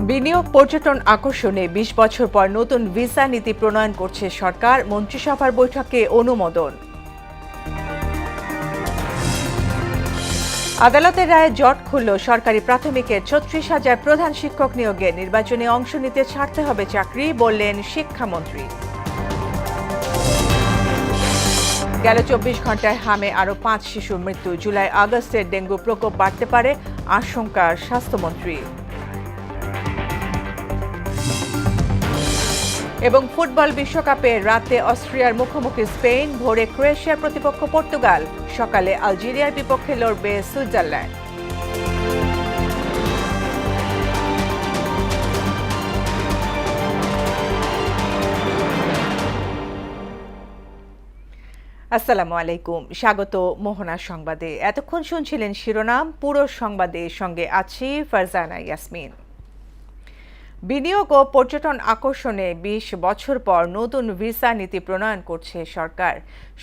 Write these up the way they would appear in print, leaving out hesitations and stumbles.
বিনিয়োগ পর্যটন আকর্ষণে ২০ বছর পর নতুন ভিসা নীতি প্রণয়ন করছে সরকার, মন্ত্রিসভার বৈঠকে অনুমোদন। আদালতের রায়ে জট খুলল সরকারি প্রাথমিকের ৩৬,০০০ প্রধান শিক্ষক নিয়োগে নির্বাচনে অংশ নিতে ছাড়তে হবে চাকরি, বললেন শিক্ষামন্ত্রী। গেল ২৪ ঘন্টায় হামে আরও ৫ শিশুর মৃত্যু, জুলাই আগস্টের ডেঙ্গু প্রকোপ বাড়তে পারে আশঙ্কা স্বাস্থ্যমন্ত্রী। এবং ফুটবল বিশ্বকাপে রাতে অস্ট্রিয়ার মুখোমুখি স্পেন, ভোরে ক্রোয়েশিয়ার প্রতিপক্ষ পর্তুগাল, সকালে আলজেরিয়ার বিপক্ষে লড়বে সুইজারল্যান্ড। আসসালামু আলাইকুম, স্বাগত মোহনা সংবাদে। এতক্ষণ শুনছিলেন শিরোনাম, পুরো সংবাদে সঙ্গে আছি ফারজানা ইয়াসমিন। বিনিয়োগ ও পর্যটন আকর্ষণে ২০ বছর পর নতুন ভিসা নীতি প্রণয়ন করছে সরকার।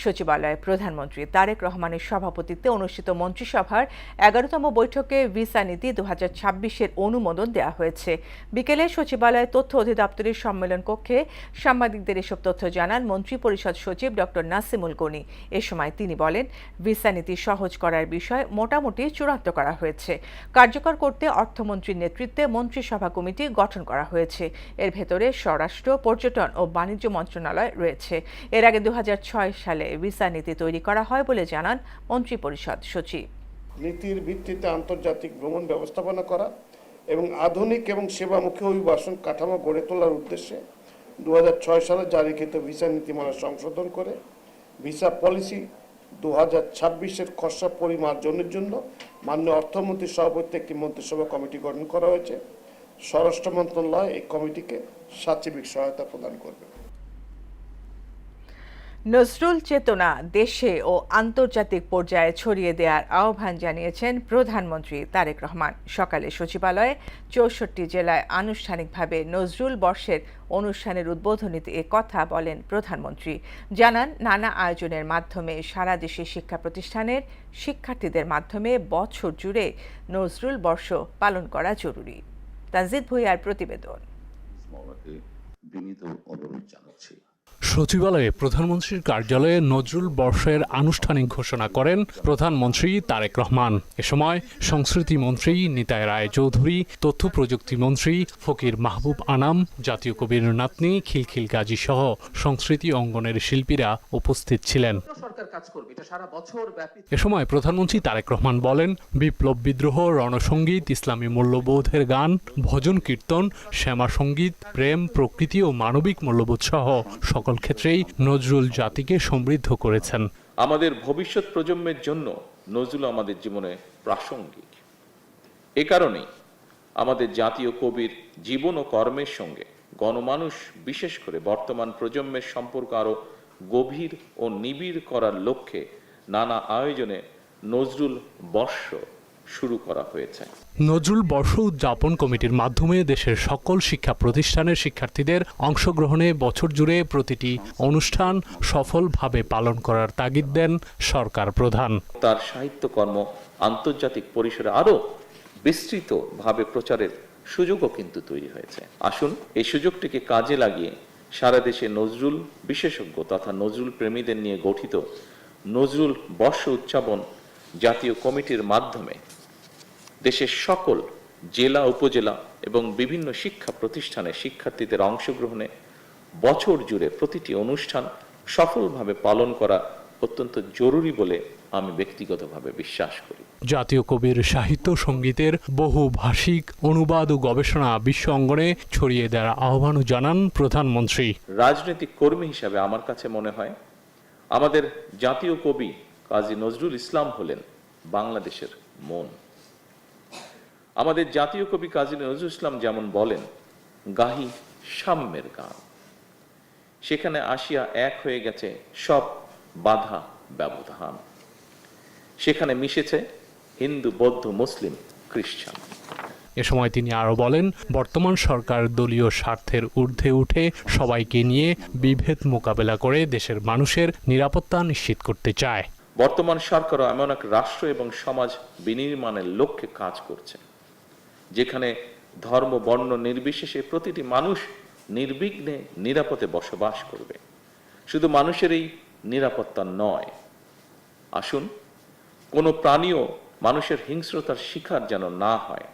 সচিবালয়ে প্রধানমন্ত্রী তারেক রহমানের সভাপতিত্বে অনুষ্ঠিত মন্ত্রিসভার ১১তম বৈঠকে ভিসা নীতি ২০২৬-এর অনুমোদন দেওয়া হয়েছে। বিকেলে সচিবালয় তথ্য অধিদপ্তরের সম্মেলন কক্ষে সাংবাদিকদের এসব তথ্য জানান মন্ত্রিপরিষদ সচিব ডক্টর নাসিমুল গনি। এ সময় তিনি বলেন, ভিসা নীতি সহজ করার বিষয় মোটামুটি চূড়ান্ত করা হয়েছে। কার্যকর করতে অর্থমন্ত্রীর নেতৃত্বে মন্ত্রিসভা কমিটি গঠন করা হয়েছে। এর ভেতরে স্বরাষ্ট্র, পর্যটন ও বাণিজ্য মন্ত্রণালয় রয়েছে। এর আগে ২০০৬ সালে ভিসা নীতি তৈরি করা হয় বলে জানান মন্ত্রিপরিষদ সচিব। নীতির ভিত্তিতে আন্তর্জাতিক ভ্রমণ ব্যবস্থাপনা করা এবং আধুনিক এবং সেবামুখী অভিবাসন কাঠামো গড়ে তোলার উদ্দেশ্যে ২০০৬ সালে জারিকৃত ভিসা নীতিমালা সংশোধন করে ভিসা পলিসি ২০২৬-এর খসড়া পরিমার্জনের জন্য মাননীয় অর্থমন্ত্রীর সভাপতিত্বে একটি মন্ত্রিসভা কমিটি গঠন করা হয়েছে। স্বরাষ্ট্র মন্ত্রণালয় এই কমিটিকে সার্বিক সহায়তা প্রদান করবে। নজরুল চেতনা দেশে ও আন্তর্জাতিক পর্যায়ে ছড়িয়ে দেওয়ার আহ্বান জানিয়েছেন প্রধানমন্ত্রী তারেক রহমান। সকালে সচিবালয়ে ৬৪ জেলায় আনুষ্ঠানিকভাবে নজরুল বর্ষের অনুষ্ঠানের উদ্বোধনীতে এ কথা বলেন প্রধানমন্ত্রী। জানান, নানা আয়োজনের মাধ্যমে সারা দেশে শিক্ষা প্রতিষ্ঠানের শিক্ষার্থীদের মাধ্যমে বছর জুড়ে নজরুল বর্ষ পালন করা জরুরি। তানজিদ ভুঁইয়ার প্রতিবেদন। সচিবালয়ে প্রধানমন্ত্রীর কার্যালয়ে নজরুল বর্ষের আনুষ্ঠানিক ঘোষণা করেন প্রধানমন্ত্রী তারেক রহমান। এ সময় সংস্কৃতি মন্ত্রী নিতাই রায় চৌধুরী, তথ্য প্রযুক্তি মন্ত্রী ফকির মাহবুব আনাম, জাতীয় কবির নাতনি খিলখিল গাজী সহ সংস্কৃতি অঙ্গনের শিল্পীরা উপস্থিত ছিলেন। এ সময় প্রধানমন্ত্রী তারেক রহমান বলেন, বিপ্লব বিদ্রোহ, রণসঙ্গীত, ইসলামী মূল্যবোধের গান, ভজন কীর্তন, শ্যামা সঙ্গীত, প্রেম, প্রকৃতি ও মানবিক মূল্যবোধ সহ সকল ক্ষেত্রেই নজরুল জাতিকে সমৃদ্ধ করেছেন। আমাদের ভবিষ্যৎ প্রজন্মের জন্য নজরুল আমাদের জীবনে প্রাসঙ্গিক। এ কারণেই আমাদের জাতীয় কবির জীবন ও কর্মের সঙ্গে গণমানুষ, বিশেষ করে বর্তমান প্রজন্মের সম্পর্ক আরো গভীর ও নিবিড় করার লক্ষ্যে নানা আয়োজনে নজরুল বর্ষ শুরু করা হয়েছে। নজরুল বর্ষ উদযাপন কমিটির মাধ্যমে দেশের সকল শিক্ষা প্রতিষ্ঠানের শিক্ষার্থীদের অংশগ্রহণে বছর জুড়ে প্রতিটি অনুষ্ঠান সফলভাবে পালন করার তাগিদ দেন সরকার প্রধান। তার সাহিত্যকর্ম আন্তর্জাতিক পরিসরে আরো বিস্তৃতভাবে প্রচারের সুযোগও কিন্তু তৈরি হয়েছে। আসুন এই সুযোগটিকে কাজে লাগিয়ে সারা দেশে নজরুল বিশেষজ্ঞ তথা নজরুল প্রেমীদের নিয়ে গঠিত নজরুল বর্ষ উদযাপন জাতীয় কমিটির মাধ্যমে দেশের সকল জেলা, উপজেলা এবং বিভিন্ন শিক্ষা প্রতিষ্ঠানে শিক্ষার্থীদের অংশগ্রহণে বছর জুড়ে প্রতিটি অনুষ্ঠান সফলভাবে পালন করা অত্যন্ত জরুরি বলে আমি ব্যক্তিগতভাবে বিশ্বাস করি। জাতীয় কবির সাহিত্য সঙ্গীতের বহু ভাষিক অনুবাদ ও গবেষণা বিশ্ব অঙ্গনে ছড়িয়ে দেওয়ার আহ্বানও জানান প্রধানমন্ত্রী। রাজনৈতিক কর্মী হিসাবে আমার কাছে মনে হয় আমাদের জাতীয় কবি কাজী নজরুল ইসলাম হলেন বাংলাদেশের মন। আমাদের জাতীয় কবি কাজী নজরুল ইসলাম যেমন বলেন, গাহি সাম্যের গান, সেখানে আসিয়া এক হয়ে গেছে সব বাধা ব্যবধান, সেখানে মিশেছে হিন্দু, বৌদ্ধ, মুসলিম, খ্রিস্টান। এ সময় তিনি আরো বলেন, বর্তমান সরকার দলীয় স্বার্থের ঊর্ধ্বে উঠে সবাইকে নিয়ে বিভেদ মোকাবেলা করে দেশের মানুষের নিরাপত্তা নিশ্চিত করতে চায়। বর্তমান সরকারও এমন এক রাষ্ট্র এবং সমাজ বিনির্মাণের লক্ষ্যে কাজ করছে, যেখানে ধর্ম বর্ণ নির্বিশেষে প্রতিটি মানুষ নির্বিঘ্নে নিরাপদে বসবাস করবে। শুধু মানুষের এই নিরাপত্তা নয়, আসুন কোনো প্রাণীও মানুষের হিংস্রতার শিকার যেন না হয়,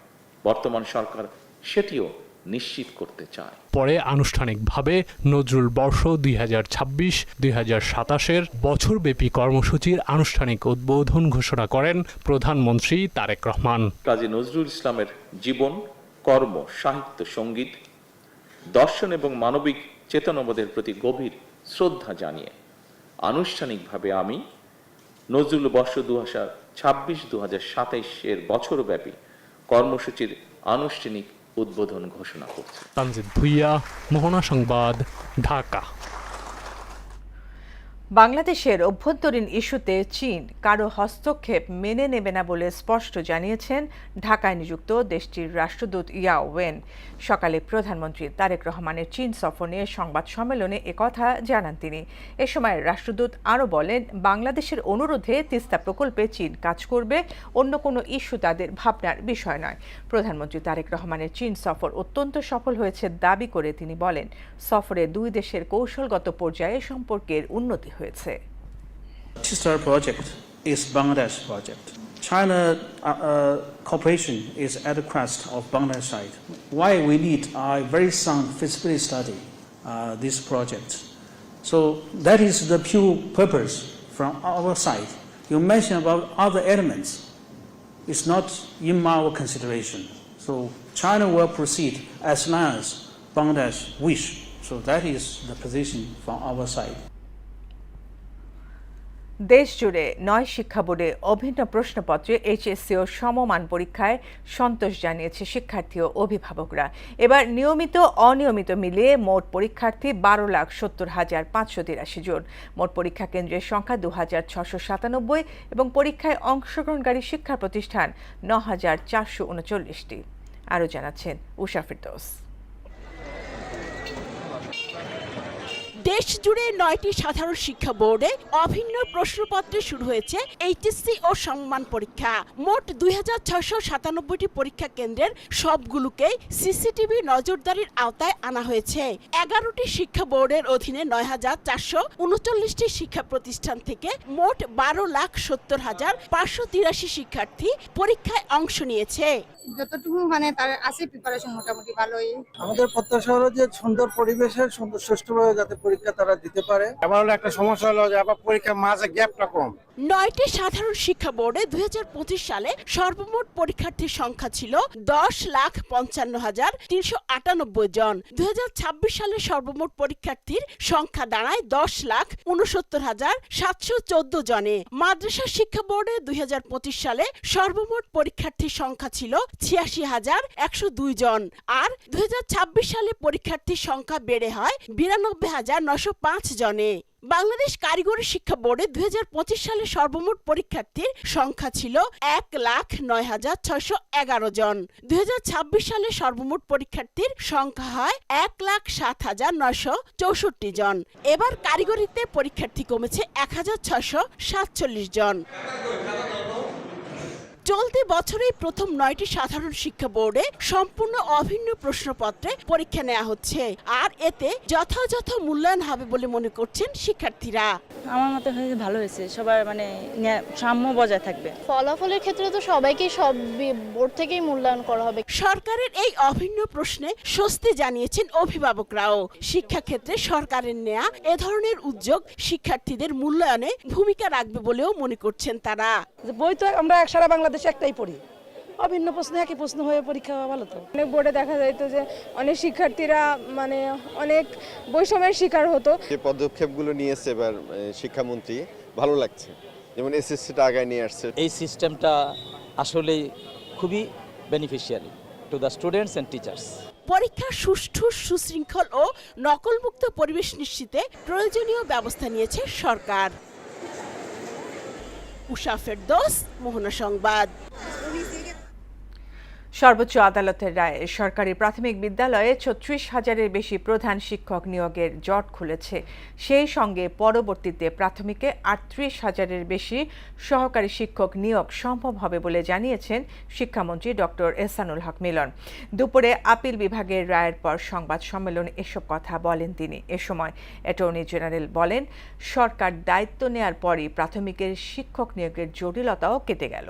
বর্তমান সরকার সেটিও নিশ্চিত করতে চায়। পরে আনুষ্ঠানিকভাবে নজরুল বর্ষ 2026-2027 বছরব্যাপী কর্মসূচির আনুষ্ঠানিক উদ্বোধন ঘোষণা করেন প্রধানমন্ত্রী তারেক রহমান। কাজী নজরুল ইসলামের জীবন, কর্ম, সাহিত্য, সঙ্গীত, দর্শন এবং মানবিক চেতনাবোধের প্রতি গভীর শ্রদ্ধা জানিয়ে আনুষ্ঠানিকভাবে আমি নজরুল বর্ষ 2026-2027 বছরব্যাপী কর্মসূচির আনুষ্ঠানিক উদ্বোধন ঘোষণা করছি। তানজিদ ভুইয়া, মোহনা সংবাদ, ঢাকা। বাংলাদেশের অভ্যন্তরীণ ইস্যুতে চীন কারো হস্তক্ষেপ মেনে নেবে না বলে স্পষ্ট জানিয়েছেন ঢাকায় নিযুক্ত দেশটির রাষ্ট্রদূত ইয়াও ওয়েন। সকালে প্রধানমন্ত্রী তারেক রহমানের চীন সফর নিয়ে সংবাদ সম্মেলনে একথা জানান তিনি। এ সময় রাষ্ট্রদূত আরও বলেন, বাংলাদেশের অনুরোধে তিস্তা প্রকল্পে চীন কাজ করবে, অন্য কোনো ইস্যু তাদের ভাবনার বিষয় নয়। প্রধানমন্ত্রী তারেক রহমানের চীন সফর অত্যন্ত সফল হয়েছে দাবি করে তিনি বলেন, সফরে দুই দেশের কৌশলগত পর্যায়ে সম্পর্কের উন্নতি হয়েছে। Tista project is Bangladesh project. China cooperation is at the crest of Bangladesh side. Why we need a very sound feasibility study this project. So that is the pure purpose from our side. You mentioned about other elements. It's not in our consideration. So China will proceed as long as Bangladesh wish. So that is the position from our side. দেশ জুড়ে 9 শিক্ষা বোর্ডে অভিন্ন প্রশ্নপত্রে HSC ও সমমান পরীক্ষায় সন্তোষ জানিয়েছে শিক্ষার্থী ও অভিভাবকরা। এবার নিয়মিত অনিয়মিত মিলিয়ে মোট পরীক্ষার্থী 12,70,583 জন। মোট পরীক্ষা কেন্দ্রের সংখ্যা 2,697 এবং পরীক্ষায় অংশগ্রহণকারী শিক্ষা প্রতিষ্ঠান 9,439টি। আরও জানাচ্ছেন উষা ফিরদৌস। দেশ জুড়ে 9টি সাধারণ শিক্ষা বোর্ডে অভিন্ন প্রশ্নপত্রে শুরু হয়েছে এইচএসসি ও সমমান পরীক্ষা। মোট 2,697টি পরীক্ষা কেন্দ্রের সবগুলোকেই সিসিটিভি নজরদারির আওতায় আনা হয়েছে। 11টি শিক্ষা বোর্ডের অধীনে 9,439টি শিক্ষা প্রতিষ্ঠান থেকে মোট 12,70,583 শিক্ষার্থী পরীক্ষায় অংশ নিয়েছে। যতটুকু তার আছে প্রিপারেশন মোটামুটি ভালোই। আমাদের প্রত্যাশা হলো যে সুন্দর পরিবেশে সুন্দর সুষ্ঠুভাবে যাতে পরীক্ষা তারা দিতে পারে। আবার হলো একটা সমস্যা হলো যে আবার পরীক্ষার মাঝে গ্যাপটা কম। 9টি সাধারণ শিক্ষা বোর্ডে 2025 সালে সর্বমোট পরীক্ষার্থীর সংখ্যা ছিল 10,55,398 জন। 2026 সালে সর্বমোট পরীক্ষার্থীর সংখ্যা দাঁড়ায় 10,69,714 জনে। মাদ্রাসা শিক্ষা বোর্ডে 2025 সালে সর্বমোট পরীক্ষার্থীর সংখ্যা ছিল 86,102 জন। আর 2026 সালে পরীক্ষার্থীর সংখ্যা বেড়ে হয় 92,905 জনে। বাংলাদেশ কারিগরি শিক্ষা বোর্ডে 2025 সালে সর্বমোট পরীক্ষার্থীর সংখ্যা ছিল 1,09,611 জন। 2026 সালে সর্বমোট পরীক্ষার্থীর সংখ্যা হয় 1,07,964 জন। এবার কারিগরিতে পরীক্ষার্থী কমেছে 1,647 জন। চলতি বছরেই প্রথম 9টি সাধারণ শিক্ষা বোর্ডে সম্পূর্ণ অভিন্ন প্রশ্নপত্রে পরীক্ষা নেওয়া হচ্ছে, আর এতে যথাযথ মূল্যায়ন হবে বলে মনে করছেন শিক্ষার্থীরা। আমার মতে ভালো হয়েছে, সবার সাম্য বজায় থাকবে। ফলাফলের ক্ষেত্রে তো সবাইকে সব বোর্ড থেকেই মূল্যায়ন করা হবে। সরকারের এই অভিন্ন প্রশ্নে স্বস্তি জানিয়েছেন অভিভাবকরাও। শিক্ষাক্ষেত্রে সরকারের নেয়া এ ধরনের উদ্যোগ শিক্ষার্থীদের মূল্যায়নে ভূমিকা রাখবে বলেও মনে করছেন তারা। বই তো আমরা সারা বাংলাদেশে একটাই পড়ি, অভিন্ন প্রশ্ন একই প্রশ্ন হয়ে পরীক্ষা ভালো তো। অনেক বোর্ডে দেখা যাইতো যে অনেক শিক্ষার্থীরা অনেক বৈষম্যের শিকার হতো। যে পদক্ষেপগুলো নিয়েছে এবার শিক্ষামন্ত্রী, ভালো লাগছে। যেমন এসএসসিটা আগায় নিয়ে আসছে। এই সিস্টেমটা আসলে খুবই beneficiary to the students and teachers. পরীক্ষার সুষ্ঠু, সুশৃঙ্খল ও নকলমুক্ত পরিবেশ নিশ্চিতে প্রয়োজনীয় ব্যবস্থা নিয়েছে সরকার। উষা ফেরদৌস, মোহনা সংবাদ। সর্বোচ্চ আদালতের রায়ে সরকারি প্রাথমিক বিদ্যালয়ে ৩৬,০০০-এর বেশি প্রধান শিক্ষক নিয়োগের জট খুলেছে। সেই সঙ্গে পরবর্তীতে প্রাথমিকে ৩৮,০০০-এর বেশি সহকারী শিক্ষক নিয়োগ সম্ভব হবে বলে জানিয়েছেন শিক্ষামন্ত্রী ডক্টর এহসানুল হক মিলন। দুপুরে আপিল বিভাগের রায়ের পর সংবাদ সম্মেলনে এসব কথা বলেন তিনি। এ সময় অ্যাটর্নি জেনারেল বলেন, সরকার দায়িত্ব নেয়ার পরই প্রাথমিকের শিক্ষক নিয়োগের জটিলতাও কেটে গেল।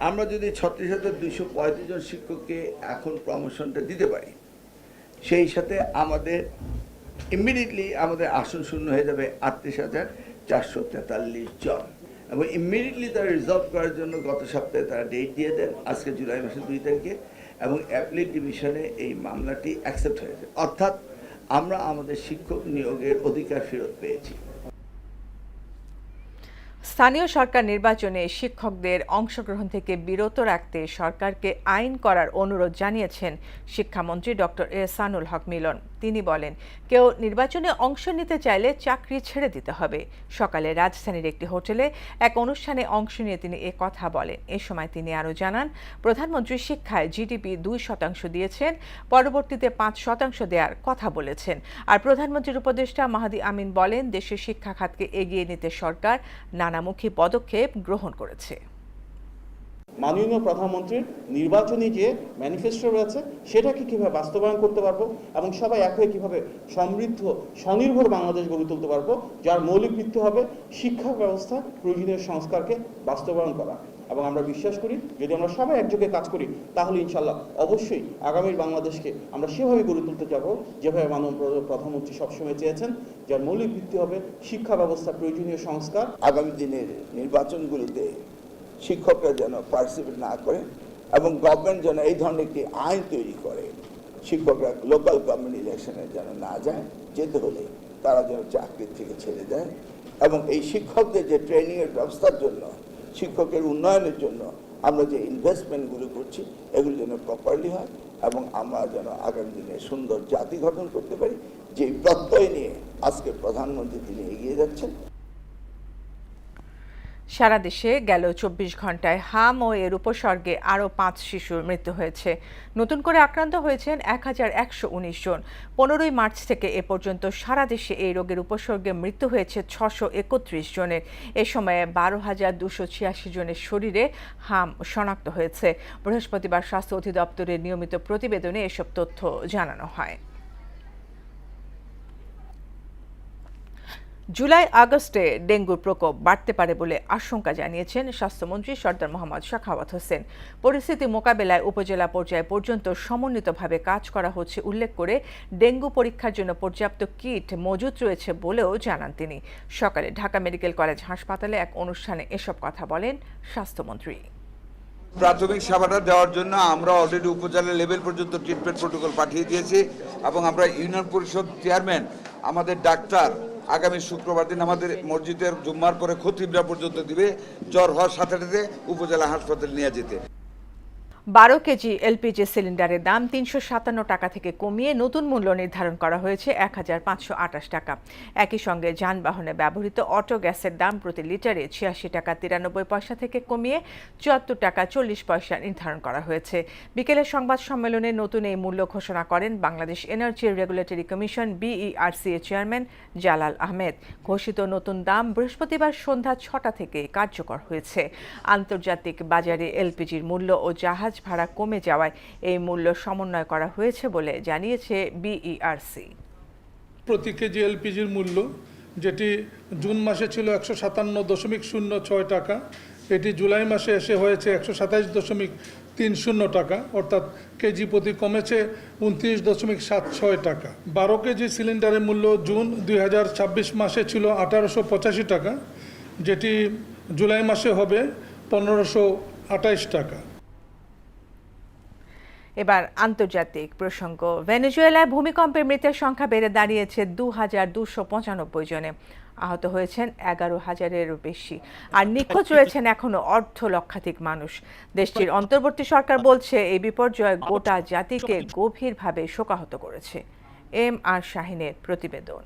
আমরা যদি ৩৬,২৩৫ জন শিক্ষককে এখন প্রমোশনটা দিতে পারি, সেই সাথে আমাদের ইমিডিয়েটলি আমাদের আসন শূন্য হয়ে যাবে ৩৮,৪৪৩ জন, এবং ইমিডিয়েটলি তারা রিজলভ করার জন্য গত সপ্তাহে তারা ডেট দিয়ে দেন, আজকে জুলাই মাসের 2 তারিখে, এবং অ্যাপিলেট ডিভিশনে এই মামলাটি অ্যাকসেপ্ট হয়েছে। অর্থাৎ আমরা আমাদের শিক্ষক নিয়োগের অধিকার ফেরত পেয়েছি। স্থানীয় সরকার নির্বাচনে শিক্ষকদের অংশগ্রহণ থেকে বিরত রাখতে সরকারকে আইন করার অনুরোধ জানিয়েছেন শিক্ষামন্ত্রী ডক্টর এহসানুল হক মিলন। তিনি বলেন, কেউ নির্বাচনে অংশ নিতে চাইলে চাকরি ছেড়ে দিতে হবে। সকালে রাজধানীর একটি হোটেলে এক অনুষ্ঠানে অংশ নিয়ে তিনি এ কথা বলেন। এ সময় তিনি আরও জানান, প্রধানমন্ত্রী শিক্ষায় জিডিপি 2% দিয়েছেন, পরবর্তীতে 5% দেওয়ার কথা বলেছেন। আর প্রধানমন্ত্রীর উপদেষ্টা মাহাদি আমিন বলেন, দেশের শিক্ষা খাতকে এগিয়ে নিতে সরকার নানামুখী পদক্ষেপ গ্রহণ করেছে। মাননীয় প্রধানমন্ত্রীর নির্বাচনী যে ম্যানিফেস্টো রয়েছে সেটাকে কীভাবে বাস্তবায়ন করতে পারবো এবং সবাই এক হয়ে কীভাবে সমৃদ্ধ স্বনির্ভর বাংলাদেশ গড়ে তুলতে পারবো, যার মৌলিক ভিত্তি হবে শিক্ষা ব্যবস্থা প্রয়োজনীয় সংস্কারকে বাস্তবায়ন করা। এবং আমরা বিশ্বাস করি, যদি আমরা সবাই একযোগে কাজ করি তাহলে ইনশাল্লাহ অবশ্যই আগামীর বাংলাদেশকে আমরা সেভাবে গড়ে তুলতে যাব যেভাবে মাননীয় প্রধানমন্ত্রী সবসময় চেয়েছেন, যার মৌলিক ভিত্তি হবে শিক্ষা ব্যবস্থা প্রয়োজনীয় সংস্কার। আগামী দিনের নির্বাচনগুলোতে শিক্ষকরা যেন পার্টিসিপেট না করে এবং গভর্নমেন্ট যেন এই ধরনের একটি আইন তৈরি করে, শিক্ষকরা লোকাল গভর্নমেন্ট ইলেকশনে যেন না যায়, যেতে হলে তারা যেন চাকরির থেকে ছেড়ে দেয়, এবং এই শিক্ষকদের যে ট্রেনিংয়ের ব্যবস্থার জন্য, শিক্ষকের উন্নয়নের জন্য আমরা যে ইনভেস্টমেন্টগুলো করছি এগুলো যেন প্রপারলি হয়, এবং আমরা যেন আগামী দিনে সুন্দর জাতি গঠন করতে পারি, যে প্রত্যয় নিয়ে আজকে প্রধানমন্ত্রী তিনি এগিয়ে যাচ্ছেন। সারা দেশে গেল 24 ঘন্টায় হাম ও এর উপসর্গে আরও 5 শিশুর মৃত্যু হয়েছে। নতুন করে আক্রান্ত হয়েছেন 1119 জন। 15ই মার্চ থেকে এ পর্যন্ত সারা দেশে এই রোগের উপসর্গে মৃত্যু হয়েছে 631 জনের। এ সময়ে 12,286 জনের শরীরে হাম শনাক্ত হয়েছে। বৃহস্পতিবার স্বাস্থ্য অধিদপ্তরের নিয়মিত প্রতিবেদনে এসব তথ্য জানানো হয়। জুলাই আগস্টে ডেঙ্গুর প্রকোপ বাড়তে পারে বলে আশঙ্কা জানিয়েছেন স্বাস্থ্যমন্ত্রী সরদার মোহাম্মদ সাখাওয়াত হোসেন। পরিস্থিতি মোকাবেলায় উপজেলা পর্যায় পর্যন্ত সমন্বিতভাবে কাজ করা হচ্ছে উল্লেখ করে ডেঙ্গু পরীক্ষার জন্য পর্যাপ্ত কিট মজুত রয়েছে বলেও জানান তিনি। সকালে ঢাকা মেডিকেল কলেজ হাসপাতালে এক অনুষ্ঠানে এসব কথা বলেন স্বাস্থ্যমন্ত্রী। প্রাথমিক সেবাটা দেওয়ার জন্য আমরা অলরেডি উপজেলা লেভেল পর্যন্ত ট্রিটমেন্ট প্রোটোকল পাঠিয়ে দিয়েছি, এবং আমরা ইউনিয়ন পরিষদ চেয়ারম্যান, আমাদের ডাক্তার আগামী শুক্রবার দিন আমাদের মসজিদের জুম্মার পরে খতিবরা পর্যন্ত দিবে, জ্বর হওয়ার সাথে সাথে উপজেলা হাসপাতালে নিয়ে যেতে। 12 কেজি এলপিজি সিলিন্ডারের দাম 357 টাকা থেকে কমিয়ে নতুন মূল্য নির্ধারণ করা হয়েছে 1528 টাকা। একই সঙ্গে যানবাহনে ব্যবহৃত অটো গ্যাসের দাম প্রতি লিটারে 86 টাকা 93 পয়সা থেকে কমিয়ে 74 টাকা 40 পয়সা নির্ধারণ করা হয়েছে। বিকেলে সংবাদ সম্মেলনে নতুন এই মূল্য ঘোষণা করেন Bangladesh energy regulatory commission BERC এর চেয়ারম্যান জালাল আহমেদ। ঘোষিত নতুন দাম বৃহস্পতিবার সন্ধ্যা 6টা থেকে কার্যকর হয়েছে। আন্তর্জাতিক বাজারে এলপিজির মূল্য ও জাহাজ ভাড়া কমে যাওয়ায় এই মূল্য সমন্বয় করা হয়েছে বলে জানিয়েছে BERC। প্রতি কেজি এলপিজির মূল্য, যেটি জুন মাসে ছিল 157.06 টাকা, এটি জুলাই মাসে এসে হয়েছে 127.30 টাকা, অর্থাৎ কেজি প্রতি কমেছে 29.76 টাকা। 12 কেজি সিলিন্ডারের মূল্য জুন 2026 মাসে ছিল 1885 টাকা, যেটি জুলাই মাসে হবে 1528 টাকা। এবার আন্তর্জাতিক প্রসঙ্গ। ভেনেজুয়েলায় ভূমিকম্পে মৃতের সংখ্যা বেড়ে দাঁড়িয়েছে 2295 জনে। আহত হয়েছেন 11,000-এরও বেশি, আর নিখোঁজ রয়েছেন এখনো অর্ধলক্ষাধিক মানুষ। দেশটির অন্তর্বর্তী সরকার বলছে এই বিপর্যয় গোটা জাতিকে গভীরভাবে শোকাহত করেছে। MR শাহিনের প্রতিবেদন।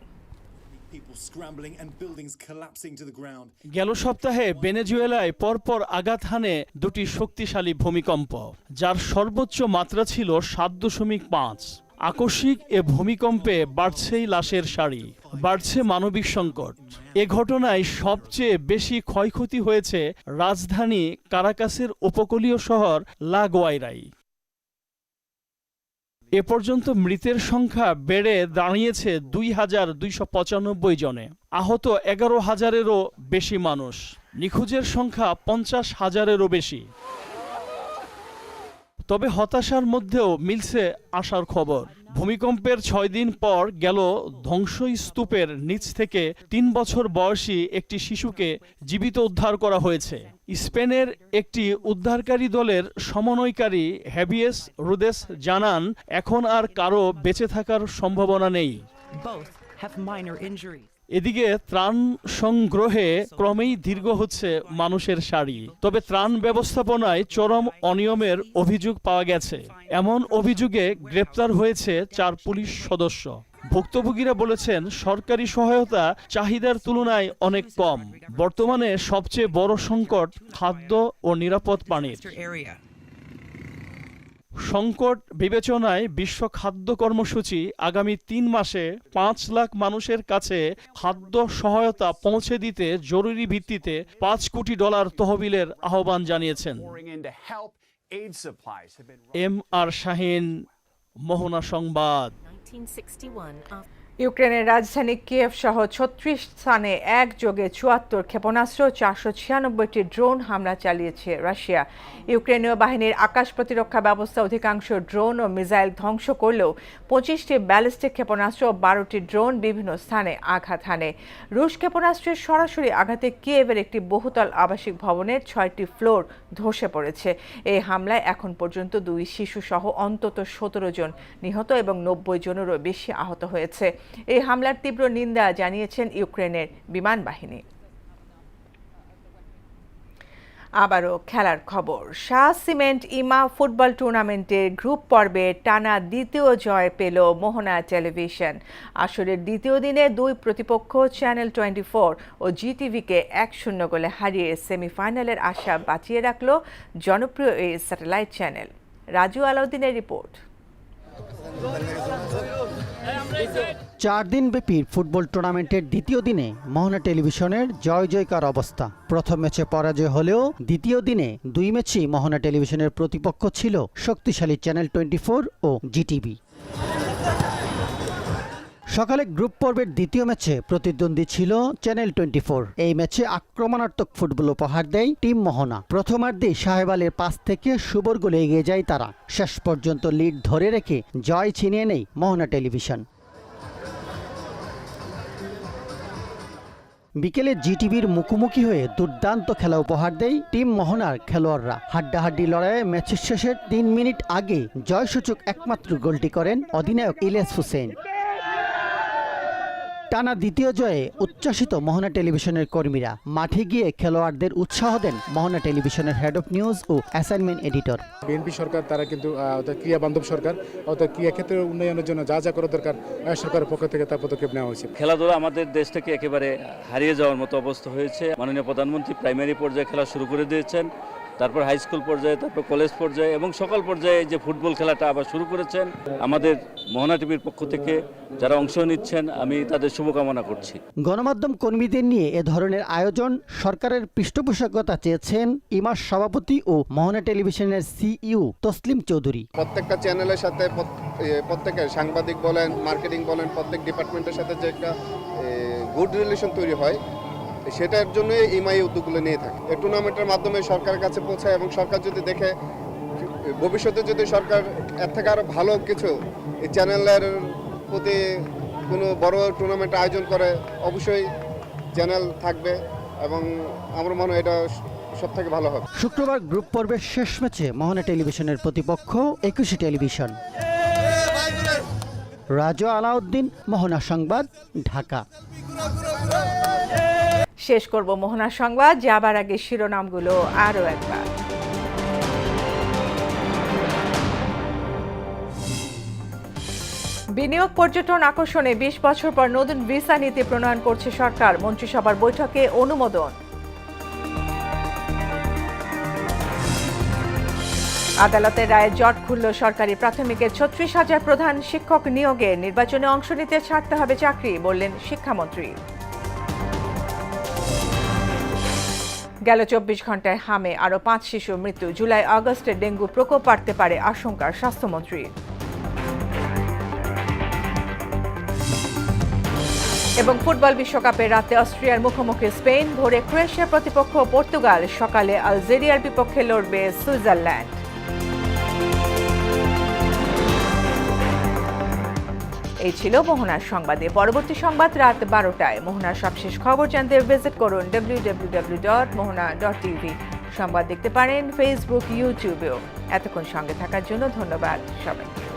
গেল সপ্তাহে ভেনেজুয়েলায় পরপর আঘাত হানে দুটি শক্তিশালী ভূমিকম্প, যার সর্বোচ্চ মাত্রা ছিল 7.5। আকস্মিক এ ভূমিকম্পে বাড়ছেই লাশের সারি, বাড়ছে মানবিক সংকট। এ ঘটনায় সবচেয়ে বেশি ক্ষয়ক্ষতি হয়েছে রাজধানী কারাকাসের উপকূলীয় শহর লা গুয়াইরায়। এ পর্যন্ত মৃতের সংখ্যা বেড়ে দাঁড়িয়েছে 2,295 জনে। আহত 11,000-এরও বেশি মানুষ। নিখোঁজের সংখ্যা 50,000-এরও বেশি। তবে হতাশার মধ্যেও মিলছে আশার খবর। ভূমিকম্পের 6 দিন পর গেল ধ্বংসস্তূপের নিচ থেকে 3 বছর বয়সী একটি শিশুকে জীবিত উদ্ধার করা হয়েছে। স্পেনের একটি উদ্ধারকারী দলের সমন্বয়কারী হ্যাভিয়েস রুদেস জানান, এখন আর কারো বেঁচে থাকার সম্ভাবনা নেই। এদিকে ত্রাণ সংগ্রহে ক্রমেই দীর্ঘ হচ্ছে মানুষের সারি। তবে ত্রাণ ব্যবস্থাপনায় চরম অনিয়মের অভিযোগ পাওয়া গেছে। এমন অভিযোগে গ্রেপ্তার হয়েছে 4 পুলিশ সদস্য। ভুক্তভোগীরা বলেছেন, সরকারি সহায়তা চাহিদার তুলনায় অনেক কম। বর্তমানে সবচেয়ে বড় সংকট খাদ্য ও নিরাপদ পানির। সংকট বিবেচনায় বিশ্ব খাদ্য কর্মসূচি আগামী 3 মাসে 5 লাখ মানুষের কাছে খাদ্য সহায়তা পৌঁছে দিতে জরুরি ভিত্তিতে $5 কোটি তহবিলের আহ্বান জানিয়েছেন। MR শাহীন, মোহনা সংবাদ। ইউক্রেনের রাজধানী কিয়েভ সহ 36 স্থানে একযোগে 74 ক্ষেপণাস্ত্র, 496টি ড্রোন হামলা চালিয়েছে রাশিয়া। ইউক্রেনীয় বাহিনীর আকাশ প্রতিরক্ষা ব্যবস্থা অধিকাংশ ড্রোন ও মিসাইল ধ্বংস করলেও 25টি ব্যালিস্টিক ক্ষেপণাস্ত্র ও 12টি ড্রোন বিভিন্ন স্থানে আঘাত হানে। রুশ ক্ষেপণাস্ত্রের সরাসরি আঘাতে কিয়েভের একটি বহুতল আবাসিক ভবনের 6টি ফ্লোর ধসে পড়েছে। এই হামলায় এখন পর্যন্ত 2 শিশু সহ অন্তত 17 জন নিহত এবং 90 জনেরও বেশি আহত হয়েছে। এই হামলার তীব্র নিন্দা জানিয়েছেন ইউক্রেনের বিমান বাহিনী। আবারও খেলার খবর। শাহ সিমেন্ট ইমা ফুটবল টুর্নামেন্টের গ্রুপ পর্বে টানা দ্বিতীয় জয় পেল মোহনা টেলিভিশন। আসরের দ্বিতীয় দিনে 2 প্রতিপক্ষ চ্যানেল 24 ও জিটিভিকে 1-0 গোলে হারিয়ে সেমিফাইনালের আশা বাঁচিয়ে রাখল জনপ্রিয় এই স্যাটেলাইট চ্যানেল। রাজু আলাউদ্দিনের রিপোর্ট। 4 দিনব্যাপী ফুটবল টুর্নামেন্টের দ্বিতীয় দিনে মোহনা টেলিভিশনের জয় জয়কার অবস্থা। প্রথম ম্যাচে পরাজয় হলেও দ্বিতীয় দিনে 2 ম্যাচেই মোহনা টেলিভিশনের প্রতিপক্ষ ছিল শক্তিশালী চ্যানেল 24 ও জিটিভি। সকালে গ্রুপ পর্বের দ্বিতীয় ম্যাচে প্রতিদ্বন্দ্বী ছিল চ্যানেল 24। এই ম্যাচে আক্রমণাত্মক ফুটবল উপহার দেয় টিম মোহনা। প্রথমার্ধে সাহেব আলীর পাস থেকে শুভর গোলে এগিয়ে যায় তারা। শেষ পর্যন্ত লিড ধরে রেখে জয় ছিনিয়ে নেয় মোহনা টেলিভিশন। বিকেলে জিটিভির মুখোমুখি হয়ে দুর্দান্ত খেলা উপহার দেয় টিম মোহনার খেলোয়াড়রা। হাড্ডাহাড্ডি লড়াইয়ে ম্যাচের শেষের 3 মিনিট আগে জয়সূচক একমাত্র গোলটি করেন অধিনায়ক ইলিয়াস হোসেন। টানা দ্বিতীয় জয়ে উচ্ছ্বাসিত মোহনা টেলিভিশনের কর্মীরা। মাঠে গিয়ে খেলোয়াড়দের উৎসাহ দেন মোহনা টেলিভিশনের হেড অফ নিউজ ও অ্যাসাইনমেন্ট এডিটর। বিএনপি সরকার তারা কিন্তু ক্রিয়া বান্ধব সরকার, অর্থাৎ ক্রিয়া ক্ষেত্রের উন্নয়নের জন্য যা যা করা দরকার সরকারের পক্ষ থেকে তার পদক্ষেপ নেওয়া হয়েছে। খেলাধুলা আমাদের দেশ থেকে একেবারে হারিয়ে যাওয়ার মতো অবস্থা হয়েছে। মাননীয় প্রধানমন্ত্রী প্রাইমারি পর্যায়ে খেলা শুরু করে দিয়েছেন, তারপর হাই স্কুল পর্যায়ে, তারপর কলেজ পর্যায়ে এবং সকল পর্যায়ে যে ফুটবল খেলাটা আবার শুরু করেছেন। আমাদের মোহনা টিভির পক্ষ থেকে যারা অংশ নিচ্ছেন আমি তাদের শুভকামনা করছি। গণমাধ্যম কর্মীদের নিয়ে এ ধরনের আয়োজন সরকারের পৃষ্ঠপোষকতা চেয়েছেন ইমার সভাপতি ও মোহনা টেলিভিশনের সিইও তসলিম চৌধুরী। প্রত্যেকটা চ্যানেলের সাথে প্রত্যেকের সাংবাদিক বলেন, মার্কেটিং বলেন, প্রত্যেক ডিপার্টমেন্টের সাথে যে একটা গুড রিলেশন তৈরি হয়, সেটার জন্য ইমাই উদ্যোগগুলো নিয়ে থাকে। এই টুর্নামেন্টের মাধ্যমে সরকারের কাছে পৌঁছায় এবং সরকার যদি দেখে ভবিষ্যতে যদি সরকার এর থেকে আরও ভালো কিছু এই চ্যানেলের প্রতি কোনো বড় টুর্নামেন্ট আয়োজন করে, অবশ্যই চ্যানেল থাকবে এবং আমার মনে হয় এটা সব থেকে ভালো হবে। শুক্রবার গ্রুপ পর্বের শেষ ম্যাচে মোহনা টেলিভিশনের প্রতিপক্ষ 21 টেলিভিশন। রাজু আলাউদ্দিন, মোহনা সংবাদ, ঢাকা। শেষ করব মোহনা সংবাদ, যাবার আগে শিরোনামগুলো আরও একবার। বিনিয়োগ পর্যটন আকর্ষণে 20 বছর পর নতুন ভিসা নীতি প্রণয়ন করছে সরকার, মন্ত্রিসভার বৈঠকে অনুমোদন। আদালতের রায়ে জট খুলল সরকারি প্রাথমিকের 36,000 প্রধান শিক্ষক নিয়োগে, নির্বাচনে অংশ নিতে ছাড়তে হবে চাকরি, বললেন শিক্ষামন্ত্রী। গেল 24 ঘন্টায় হামে আরও 5 শিশুর মৃত্যু, জুলাই আগস্টে ডেঙ্গু প্রকোপ বাড়তে পারে আশঙ্কা স্বাস্থ্যমন্ত্রী। এবং ফুটবল বিশ্বকাপে রাতে অস্ট্রিয়ার মুখোমুখি স্পেন, ভোরে ক্রোয়েশিয়ার প্রতিপক্ষ পর্তুগাল, সকালে আলজেরিয়ার বিপক্ষে লড়বে সুইজারল্যান্ড। এই ছিল মোহনার সংবাদে। পরবর্তী সংবাদ রাত 12টায়। মোহনার সবশেষ খবর জানতে ভিজিট করুন www.mohana.tv। সংবাদ দেখতে পারেন ফেসবুক, ইউটিউবেও। এতক্ষণ সঙ্গে থাকার জন্য ধন্যবাদ সবাইকে।